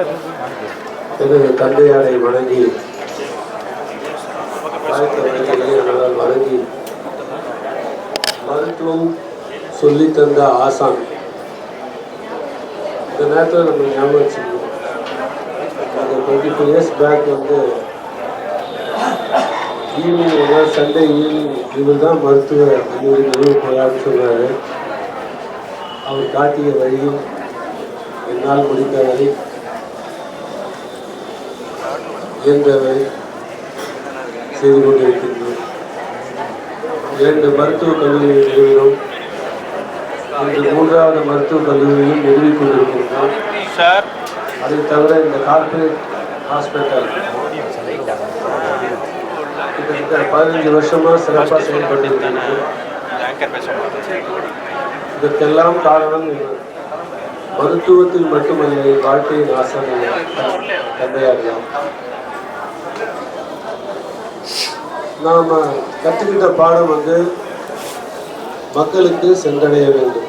எனது தந்தையாரை வணங்கி வணங்கி மருத்துவம் சொல்லி தந்த ஆசான் இந்த நேரத்தில் நம்ம ஞாபகம் வச்சுக்கணும். 25 years back evening Sunday evening இவர் தான் மருத்துவ கல்லூரி நிறுவ போயான்னு சொன்னார். அவர் காட்டிய வழியில் என்னால் முடிந்தவரை இயன்றவரை செய்து கொண்டிருக்கின்றோம். 2 மருத்துவக் கல்லூரியை நிறுவினோம். இன்று 3வது மருத்துவக் கல்லூரியும் நிறுவிக் கொண்டிருக்கின்றோம். அதை தவிர இந்த கார்பரேட் ஹாஸ்பிட்டல் கிட்டத்தட்ட 15 வருஷமாக சிறப்பாக செயல்பட்டு இதற்கெல்லாம் காரணம் மருத்துவத்தில் மட்டுமல்ல வாழ்க்கையின் ஆசானிகள் தந்தையார்கள். நாம் கற்றுக்கிட்ட பாடம் மக்களுக்கு சென்றடைய வேண்டும்.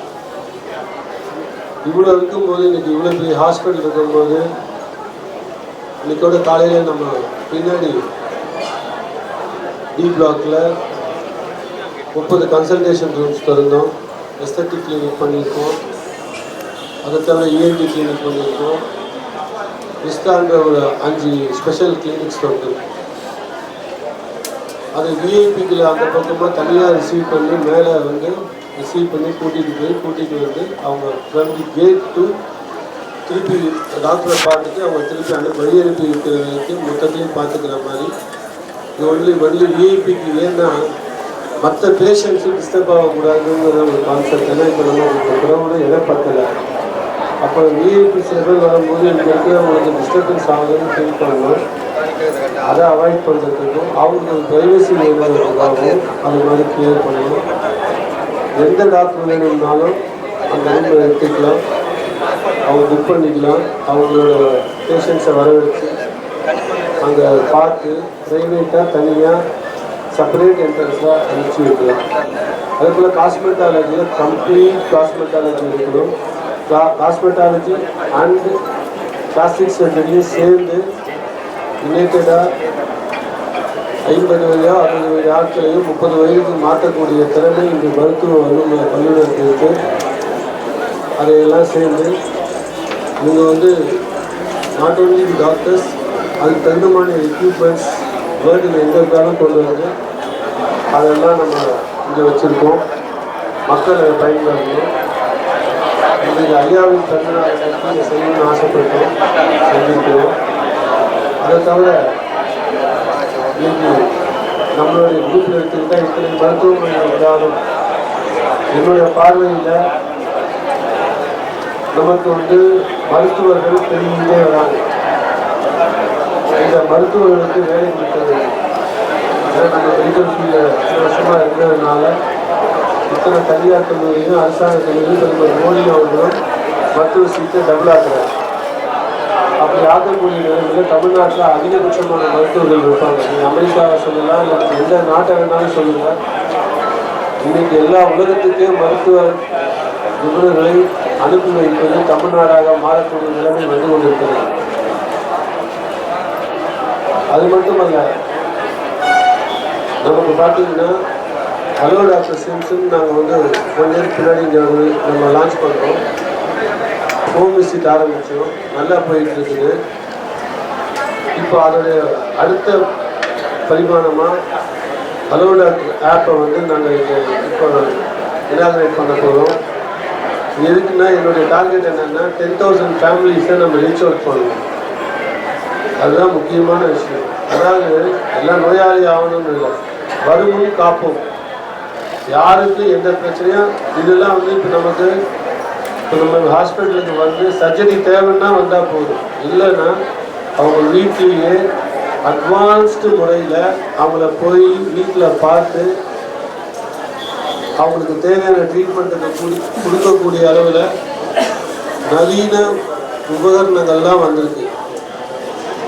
இவ்வளோ இருக்கும்போது இன்னைக்கு இவ்வளோ பெரிய ஹாஸ்பிட்டல் இருக்கும்போது இன்னைக்கோட காலையில் நம்ம பின்னாடி டி பிளாக்ல 30 கன்சல்டேஷன் ரூம்ஸ் திறந்தோம். எஸ்தட்டிக் கிளினிக் பண்ணியிருக்கோம். அதை தவிர இஎன்டி கிளினிக் பண்ணியிருக்கோம். விஸ்தான்ற ஒரு 5 ஸ்பெஷல் கிளினிக்ஸ் வந்து அது விஐபிக்கில் அந்த பக்கமாக தனியாக ரிசீவ் பண்ணி மேலே ரிசீவ் பண்ணி கூட்டிகிட்டு வந்து அவங்க ஃப்ரம் தி கேட் டு திருப்பி டாக்டரை பார்த்துட்டு அவங்க திருப்பி வழி அனுப்பி இருக்கிறவங்களுக்கு மொத்தத்தையும் பார்த்துக்கிற மாதிரி இது ஒன்லி விஐபிக்கு. ஏன்னா மற்ற பேஷண்ட்ஸும் டிஸ்டர்ப் ஆகக்கூடாதுங்கிற ஒரு கான்செப்ட். ஏன்னா இப்போ நம்ம குறவோட இடம் பத்தலை. அப்போ விஐபி சில பேர் வரும்போது இங்கே இருக்கிறவங்களுக்கு டிஸ்டர்பன்ஸ் ஆகுதுன்னு ஃபீல் பண்ணணும். அதை அவாய்ட் பண்ணுறதுக்கும் அவங்களுக்கு ப்ரைவசி வேணுங்கிறதுக்காகவும் அது மாதிரி கிளியர் பண்ணணும். எந்த டாக்டர் வேணும்னாலும் அந்த ரூமில் எடுத்துக்கலாம், அவங்க புக் பண்ணிக்கலாம். அவங்களோட பேஷண்ட்ஸை வர வச்சு அங்கே பார்த்து ப்ரைவேட்டாக தனியாக செப்பரேட் என்ட்ரன்ஸாக அனுப்பிச்சி வைக்கலாம். அதே போல் காஸ்மெட்டாலஜியில் கம்ப்ளீட் காஸ்மெட்டாலஜி இருக்கணும். காஸ்மெட்டாலஜி அண்ட் பிளாஸ்டிக் சர்ஜரியும் சேர்ந்து ரிலேட்டடாக 50 வயதோ 60 வயது ஆட்களையும் 30 வயதுக்கு மாற்றக்கூடிய திறமை இந்த மருத்துவ வல்லுநருக்கு இருக்கு. அதையெல்லாம் சேர்ந்து நீங்கள் நாட் ஓன்லி டாக்டர்ஸ் அதுக்கு தகுந்தமான எக்யூப்மெண்ட்ஸ் வேர்ல்டில் எங்கே இருந்தாலும் கொண்டு வந்து அதெல்லாம் நம்ம இங்கே வச்சுருக்கோம். மக்கள் அதை பயன்படுத்தணும். இன்றைக்கு ஐயாவின் பிறந்தநாளை செய்யணும்னு ஆசைப்பட்டோம், செஞ்சுருக்கிறோம். அதை தவிர இன்னைக்கு நம்மளுடைய குரூப்பில் எடுத்துக்கிட்டால் இத்தனை மருத்துவமனை இருந்தாலும் என்னுடைய பார்வையில் நமக்கு மருத்துவர்கள் பெருகிட்டே வராங்க. இந்த மருத்துவர்களுக்கு வேலை கொடுத்தது நம்ம மெடிக்கல் ஃபீல்டில் சில வருஷமாக இருந்ததுனால இத்தனை தனியார் கல்லூரியும் அரசாங்க கல்லூரியும் பிரதமர் மோடி அவர்களும் மருத்துவ சீட்டை டபுள் ஆக்குறாங்க. அப்படி ஆக்கக்கூடிய நிலையில் தமிழ்நாட்டில் அதிகபட்சமான மருத்துவர்கள் இருப்பாங்க. நீங்கள் அமெரிக்காவை சொல்லலாம், இல்லை எந்த நாட்டை வேணாலும் சொல்லுங்கள். இன்னைக்கு எல்லா உலகத்துக்கே மருத்துவ நிபுணர்களை அனுப்பி வைப்பது தமிழ்நாடாக மாறக்கூடிய நிலைமை வந்து கொண்டிருக்கிறது. அது மட்டுமல்ல, நமக்கு பார்த்தீங்கன்னா ஹலோ டாக்டர் சிம்ஸ்ன்னு நாங்கள் 1 இயர் பின்னாடி நம்ம லான்ச் பண்ணுறோம். ஹோம் விசிட் ஆரம்பித்தோம், நல்லா போயிட்டு இருக்குது. இப்போ அதோடைய அடுத்த பரிமாணமாக ஹலோ டாக்டர் ஆப்பை நாங்கள் இப்போ இனாகிரேட் பண்ண போகிறோம். எதுக்குன்னா என்னுடைய டார்கெட் என்னென்னா 10,000 ஃபேமிலிஸை நம்ம ரீச் அவுட் பண்ணணும். அதுதான் முக்கியமான விஷயம். அதாவது எல்லாம் நோயாளி ஆகணும்னு இல்லை, வருமுன் காப்போம். யாருக்கு எந்த பிரச்சனையும் இதெல்லாம் இப்போ நமக்கு இப்போ நம்ம ஹாஸ்பிட்டலுக்கு சர்ஜரி தேவைன்னா வந்தால் போதும். இல்லைன்னா அவங்க வீட்டிலேயே அட்வான்ஸ்டு முறையில் அவங்கள போய் வீட்டில் பார்த்து அவங்களுக்கு தேவையான ட்ரீட்மெண்ட்டை கொடுக்கக்கூடிய அளவில் நவீன உபகரணங்கள்லாம் வந்திருக்கு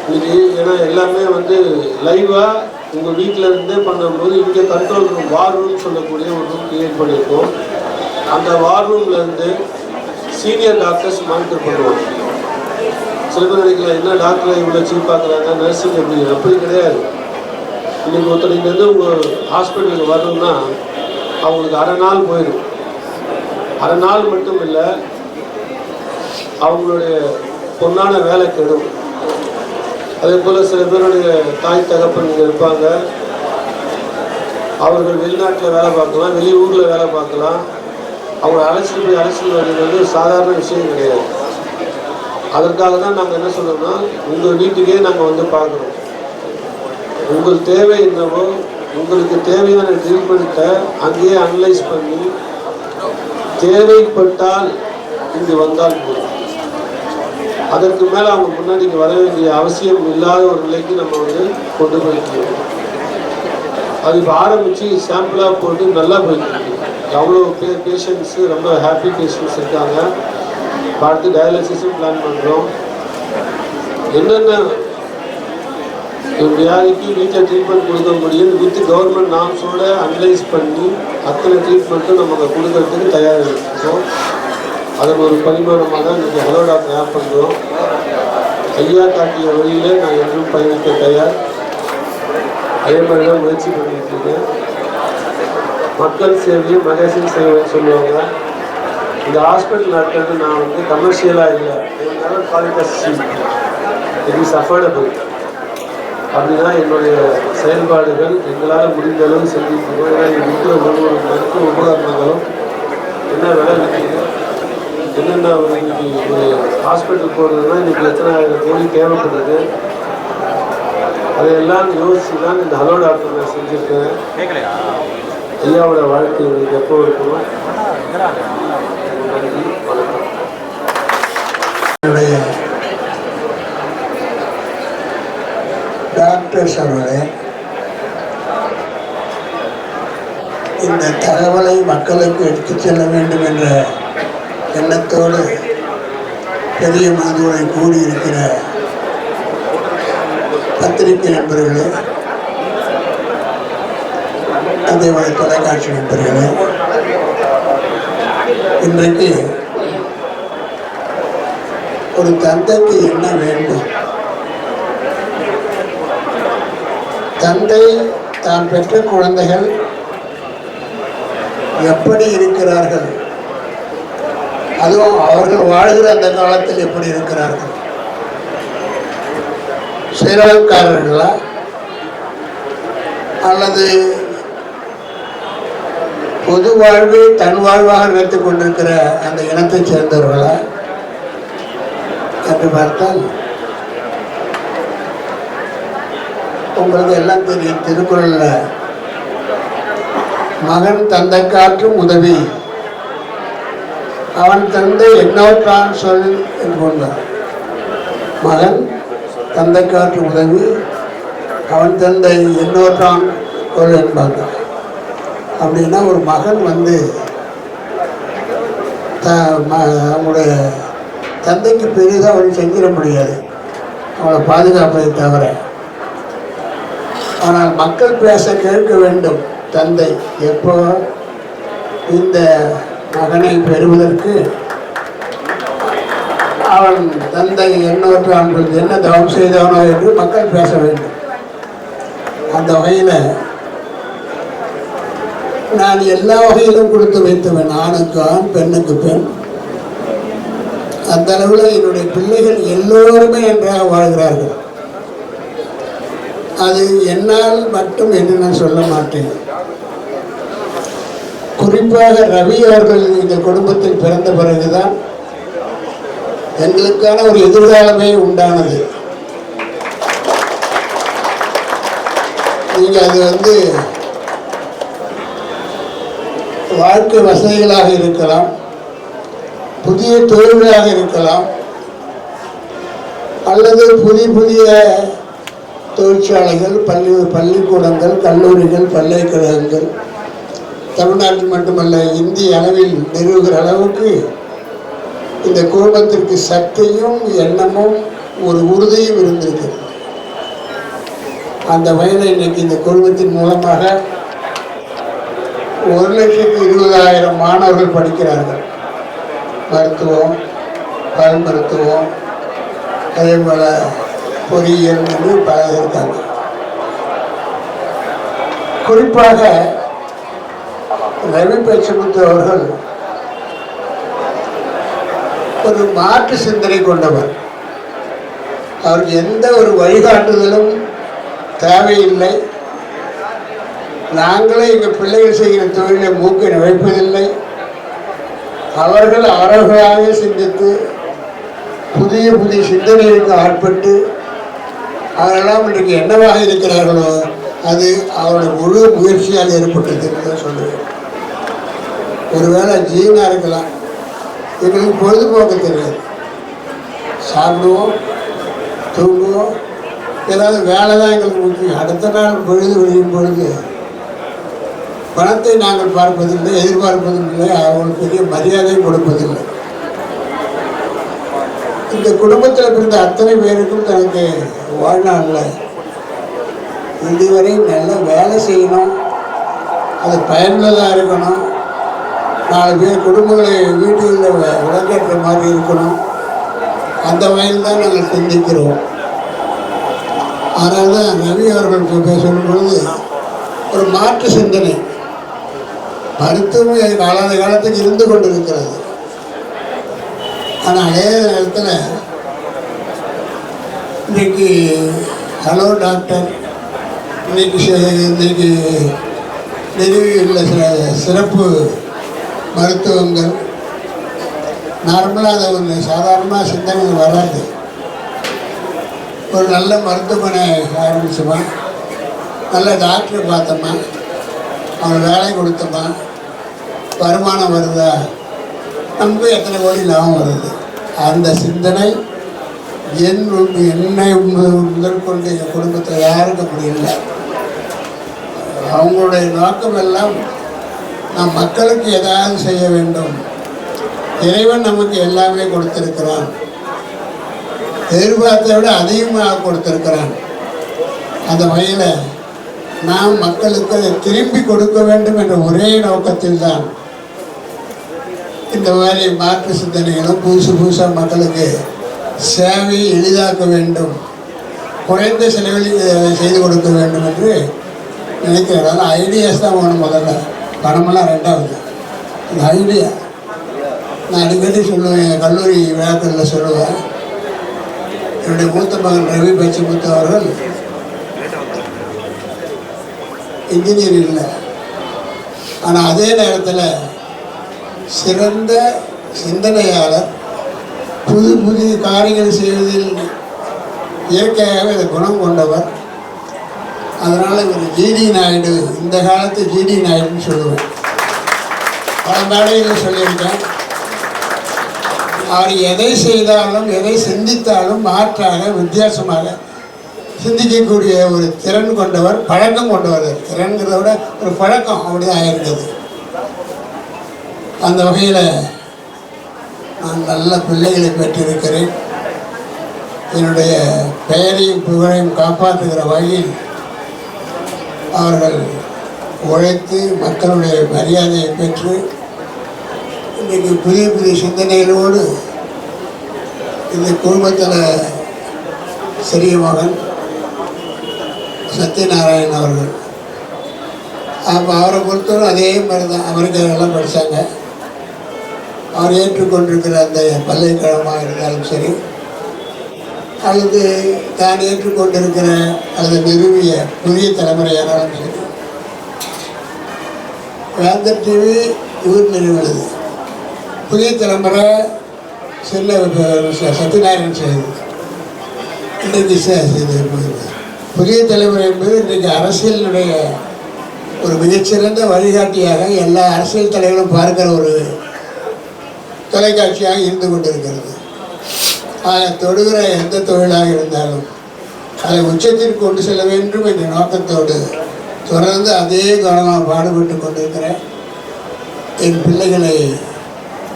இன்னைக்கு. ஏன்னா எல்லாமே லைவாக உங்கள் வீட்டில் இருந்தே பண்ணும்போது இங்கே கண்ட்ரோல் ரூம், வார் ரூம் சொல்லக்கூடிய ஒரு ரூம் கிரியேட் பண்ணியிருக்கோம். அந்த வார் ரூம்லேருந்து சீனியர் டாக்டர்ஸ் மானிட்டர் பண்ணுவாங்க. சில பேர் நினைக்கலாம் என்ன டாக்டரை இவ்வளோ சீப் பார்க்குறாங்க, நர்ஸிங் அப்படி கிடையாது. இன்றைக்கி ஒருத்தர் உங்கள் ஹாஸ்பிட்டலுக்கு வரணும்னா அவங்களுக்கு அரை நாள் போயிடும். அரை நாள் மட்டும் இல்லை, அவங்களுடைய பொன்னான வேலை கெடும். அதே போல் சில பேருடைய தாய் தகப்பன் இங்கே இருப்பாங்க, அவர்கள் வெளிநாட்டில் வேலை பார்க்கலாம், வெளியூரில் வேலை பார்க்கலாம். அவங்களை அழைச்சிட்டு போய் அழைச்சிட்டு வர்றது சாதாரண விஷயம் கிடையாது. அதற்காக தான் நாங்கள் என்ன சொல்கிறோம்னா, உங்கள் வீட்டுக்கே நாங்கள் வந்து பார்க்குறோம். உங்கள் தேவை என்னவோ, உங்களுக்கு தேவையான ட்ரீட்மெண்ட்டை அங்கேயே அனலைஸ் பண்ணி தேவைப்பட்டால் இங்கு வந்தால் போதும். அதற்கு மேலே அவங்க முன்னாடி இங்கே வர வேண்டிய அவசியம் இல்லாத ஒரு நிலைக்கு நம்ம வந்து கொண்டு போயிட்டு அது இப்போ ஆரம்பித்து சாம்பிளாக போட்டு நல்லா போயிட்டு அவ்வளோ பேஷண்ட்ஸு ரொம்ப ஹாப்பி பேஷண்ட்ஸ் இருக்காங்க. பார்த்து டயாலிசிஸும் பிளான் பண்ணுறோம். என்னென்ன வியாதிக்கு வீட்டில் ட்ரீட்மெண்ட் கொடுக்க முடியும் வித் கவர்மெண்ட் நாம்ஸோட அனலைஸ் பண்ணி அத்தனை ட்ரீட்மெண்ட்டும் நமக்கு கொடுக்கறதுக்கு தயாராக இருக்கோம். அதன் ஒரு பரிமாணமாக தான் இன்றைக்கி ஹலோ டாக்டர் ஆப் பண்ணுறோம். ஐயா காட்டிய வழியில் நான் என்றும் பயணிக்க தயார். அதே மாதிரி தான் முயற்சி பண்ணிட்டு இருக்கேன். மக்கள் சேவையும் மகேசன் சேவைன்னு சொல்லுவாங்க. இந்த ஹாஸ்பிட்டல் நடக்கிறது நான் வந்து கமர்ஷியலாக இல்லை, என்னால் குவாலிட்டி இட் இஸ் அஃபோர்டபுள். அப்படின்னா என்னுடைய செயல்பாடுகள் எங்களால் முடிந்த அளவு செஞ்சுருக்கோம். ஏன்னா இருக்கிற ஒவ்வொரு மருத்துவ உபகரணங்களும் என்ன விலை விற்கிது, என்னென்ன ஒரு இன்னைக்கு ஒரு ஹாஸ்பிட்டல் போகிறதுனா இன்றைக்கி எத்தனை ஆயிரம் கோடி தேவைப்படுது, அதையெல்லாம் யோசித்து தான் இந்த ஹலோ டாக்டர் நான் செஞ்சுருக்கேன். ஐயாவோட வாழ்க்கை உங்களுக்கு எப்போ இருக்கணும். டாக்டர்ஸ் அவர்களே, இந்த தகவலை மக்களுக்கு எடுத்துச் செல்ல வேண்டும் என்ற எண்ணத்தோடு பெரிய மனதுரை கூடியிருக்கிற பத்திரிகை நண்பர்களே, அதேபோல தொலைக்காட்சி நண்பர்களே, இன்றைக்கு ஒரு தந்தைக்கு என்ன வேண்டும்? தந்தை தான் பெற்ற குழந்தைகள் எப்படி இருக்கிறார்கள், அதுவும் அவர்கள் வாழ்கிற அந்த காலத்தில் எப்படி இருக்கிறார்கள், சுயநலக்காரர்களா அல்லது பொது வாழ்வை தன் வாழ்வாக நினைத்துக் கொண்டிருக்கிற அந்த இனத்தைச் சேர்ந்தவர்களா என்று பார்த்தால் உங்களுக்கு எல்லாம் தெரியும். திருக்குறள்ல மகன் தந்தை காற்றும் உதவி, அவன் தந்தை என்னவற்றான் சொல் என்று கொண்டார். மகன் தந்தை காற்று உதவி, அவன் தந்தை என்னவற்றான் சொல் என்பாங்க. அப்படின்னா ஒரு மகன் வந்து அவங்களுடைய தந்தைக்கு பெரிதாக அவன் செஞ்சிட முடியாது, அவளை பாதுகாப்பதை தவிர. ஆனால் மக்கள் பேச கேட்க வேண்டும். தந்தை எப்போ இந்த மகனை பெறுவதற்கு அவன் தந்தை என்னவற்றான் என்ன தவம் செய்தவனோ என்று மக்கள் பேச வேண்டும். அந்த வகையில் நான் எல்லா வகையிலும் கொடுத்து வைத்தவன், ஆணுக்கு ஆண் பெண்ணுக்கு பெண். அந்த அளவில் என்னுடைய பிள்ளைகள் எல்லோருமே நன்றாக வாழ்கிறார்கள். அது என்னால் மட்டும் என்று நான் சொல்ல மாட்டேன். குறிப்பாக ரவி அவர்கள் இந்த குடும்பத்தில் பிறந்த பிறகுதான் எங்களுக்கான ஒரு எதிர்காலமே உண்டானது. நீங்க அது வந்து வாழ்க்கை வசதிகளாக இருக்கலாம், புதிய தொழில்களாக இருக்கலாம், அல்லது புதிய புதிய தொழிற்சாலைகள், பள்ளிக்கூடங்கள், கல்லூரிகள், பல்கலைக்கழகங்கள் தமிழ்நாட்டில் மட்டுமல்ல இந்திய அளவில் நிறுவுகிற அளவுக்கு இந்த குடும்பத்திற்கு சக்தியும் எண்ணமும் ஒரு உறுதியும் இருந்திருக்கு. அந்த வகையில் இன்னைக்கு இந்த குடும்பத்தின் மூலமாக 1,20,000 மாணவர்கள் படிக்கிறார்கள். மருத்துவம், பல் மருத்துவம், அதே போல் பொறியியல் பல இருக்காங்க. குறிப்பாக ரவி பேச்சுமுத்து அவர்கள் ஒரு மாற்று சிந்தனை கொண்டவர். அவருக்கு எந்த ஒரு வழிகாட்டுதலும் தேவையில்லை. நாங்களே எங்கள் பிள்ளைகள் செய்கிற தொழிலை மூக்கை நுழைப்பதில்லை. அவர்களாக சிந்தித்து புதிய புதிய சிந்தனைகளுக்கு ஆட்பட்டு அவரெல்லாம் இன்றைக்கு என்னவாக இருக்கிறார்களோ அது அவருடைய முழு முயற்சியால் ஏற்பட்டது என்று சொல்லுவேன். ஒருவேளை ஜீனாக இருக்கலாம். எங்களுக்கு பொழுதுபோக்கு தெரியாது. சாப்பிடுவோம், தூங்குவோம், ஏதாவது வேலை தான் எங்களுக்கு முக்கியம். அடுத்த நாள் பொழுது விழியும் பொழுது பணத்தை நாங்கள் பார்ப்பதில்லை, எதிர்பார்ப்பதும் இல்லை, அவங்களுக்கு பெரிய மரியாதையும் கொடுப்பதில்லை. இந்த குடும்பத்தில் பிறந்த அத்தனை பேருக்கும் தனக்கு வாழ்நாளில் இதுவரை நல்ல வேலை செய்யணும், அது பயனுள்ளதாக இருக்கணும், 4 பேர் குடும்பங்களை வீட்டுகளில் விளக்கேற்ற மாதிரி இருக்கணும். அந்த வகையில் தான் நாங்கள் சிந்திக்கிறோம். அதனால தான் ரவி அவர்கள் சொல்லும் பொழுது ஒரு மாற்று சிந்தனை மருத்துவம் காலாத காலத்துக்கு இருந்து கொண்டிருக்கிறது. ஆனால் அதே நேரத்தில் இன்றைக்கு ஹலோ டாக்டர், இன்னைக்கு நிறுவியுள்ள சில சிறப்பு மருத்துவங்கள் நார்மலாக அதை ஒரு சாதாரணமாக சிந்தனை வராது. ஒரு நல்ல மருத்துவமனை ஆரம்பிச்சோமா, நல்ல டாக்டரை பார்த்தோமா, அவன் வேலை கொடுத்தோமா, வருமானம் வருதா, நமக்கு எத்தனை கோடி லாபம் வருது. அந்த சிந்தனை என்னை முதற்கொண்டு எங்கள் குடும்பத்தில் யாருக்கும் அப்படி இல்லை. அவங்களுடைய நோக்கம் எல்லாம் நாம் மக்களுக்கு ஏதாவது செய்ய வேண்டும். இறைவன் நமக்கு எல்லாமே கொடுத்திருக்கிறான், எதிர்பார்த்தை விட அதிகமாக கொடுத்திருக்கிறான். அந்த வகையில் நாம் மக்களுக்கு அதை திரும்பி கொடுக்க வேண்டும் என்ற ஒரே நோக்கத்தில் தான் இந்த மாதிரி மாற்று சிந்தனைகளும் புதுசாக மக்களுக்கு சேவையை எளிதாக்க வேண்டும், குறைந்த செலவில் செய்து கொடுக்க வேண்டும் என்று நினைக்கிறேன். அதனால் ஐடியாஸ் தான் வேணும். முதல்ல பணமெல்லாம் ரெண்டாவது. இந்த ஐடியா நான் அடிக்கடி சொல்லுவேன், என் கல்லூரி விழாக்களில் சொல்லுவேன். என்னுடைய மூத்த மகன் ரவி பேச்சுமுத்து அவர்கள் இன்ஜினியர் இல்லை, ஆனால் அதே நேரத்தில் சிறந்த சிந்தனையாளர், புதிய காரியங்கள் செய்வதில் இயற்கையாகவே அதை குணம் கொண்டவர். அதனால் இவர் ஜிடி நாயுடு, இந்த காலத்து ஜிடி நாயுடுன்னு சொல்லுவேன். பல மேடையில் சொல்லியிருக்கேன். அவர் எதை செய்தாலும் எதை சிந்தித்தாலும் மாற்றாக வித்தியாசமாக சிந்திக்கக்கூடிய ஒரு திறன் கொண்டவர், பழக்கம் கொண்டவர். திறன்கிறத விட ஒரு பழக்கம் அப்படிதான் ஆயிருந்தது. அந்த வகையில் நான் நல்ல பிள்ளைகளை பெற்றிருக்கிறேன். என்னுடைய பெயரையும் புகழையும் காப்பாற்றுகிற வகையில் அவர்கள் உழைத்து மக்களுடைய மரியாதையை பெற்று இன்றைக்கு புதிய சிந்தனைகளோடு இந்த குடும்பத்தில் சிறிய மகன் சத்யநாராயணன் அவர்கள், அப்போ அவரை பொறுத்தவரை அதே மாதிரி தான் அமெரிக்காவெல்லாம் படித்தாங்க. அவர் ஏற்றுக்கொண்டிருக்கிற அந்த பல்கலைக்கழகமாக இருந்தாலும் சரி, அல்லது தான் ஏற்றுக்கொண்டிருக்கிற அல்லது நிறுவிய புதிய தலைமுறையானாலும் சரி, வேந்தர் டிவி இவர் நிறுவனது, புதிய தலைமுறை சத்யநாராயணன் செய்தது. இன்றைக்கு புதிய தலைமுறை என்பது இன்றைக்கு அரசியலினுடைய ஒரு மிகச்சிறந்த வழிகாட்டியாக எல்லா அரசியல் தலைவர்களும் பார்க்கிற ஒரு தொலைக்காட்சியாக இருந்து கொண்டிருக்கிறது. அதை தொடுகிற எந்த தொழிலாக இருந்தாலும் அதை உச்சத்திற்கு கொண்டு செல்ல வேண்டும் என்ற நோக்கத்தோடு தொடர்ந்து அதே கவனமாக பாடுபட்டு கொண்டிருக்கிற என் பிள்ளைகளை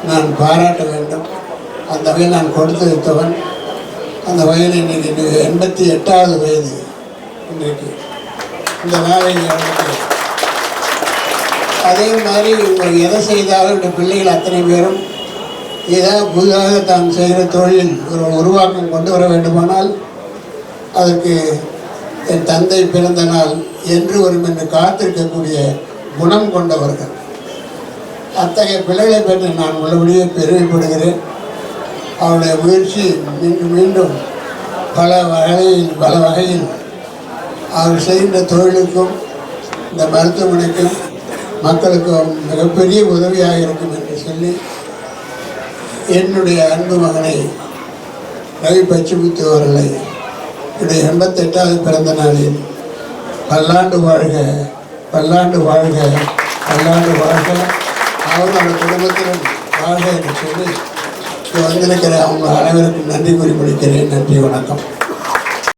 நான் பாராட்ட வேண்டும். அந்த வகையில் நான் கொடுத்து வைத்தவன். அந்த வகையில் இன்றைக்கு 88வது வயது இன்றைக்கு இந்த நாளை. அதே மாதிரி இவங்க எதை செய்தாலும் இந்த பிள்ளைகள் அத்தனை பேரும் ஏதாவது புதிதாக தான் செய்கிற தொழில் ஒரு உருவாக்கம் கொண்டு வர வேண்டுமானால் அதற்கு என் தந்தை பிறந்த நாள் என்று ஒரு என்று காத்திருக்கக்கூடிய குணம் கொண்டவர்கள். அத்தகைய பிள்ளைகளை பற்றி நான் உள்ளபடியே பெருமைப்படுகிறேன். அவருடைய முயற்சி மீண்டும் மீண்டும் பல வகையில் அவர் செய்கின்ற தொழிலுக்கும் இந்த மருத்துவமனைக்கும் மக்களுக்கும் மிகப்பெரிய உதவியாக இருக்கும் என்று சொல்லி என்னுடைய அன்பு மகனை ரவி பச்சிமுத்து அவர்களை என்னுடைய 88வது பிறந்த நாளில் பல்லாண்டு வாழ்க பல்லாண்டு வாழ்க பல்லாண்டு வாழ்க அவரும் அந்த குடும்பத்திலும் வாழ்க என்று சொல்லி வந்திருக்கிற அவங்க அனைவருக்கும் நன்றி கூறி முடிக்கிறேன். நன்றி, வணக்கம்.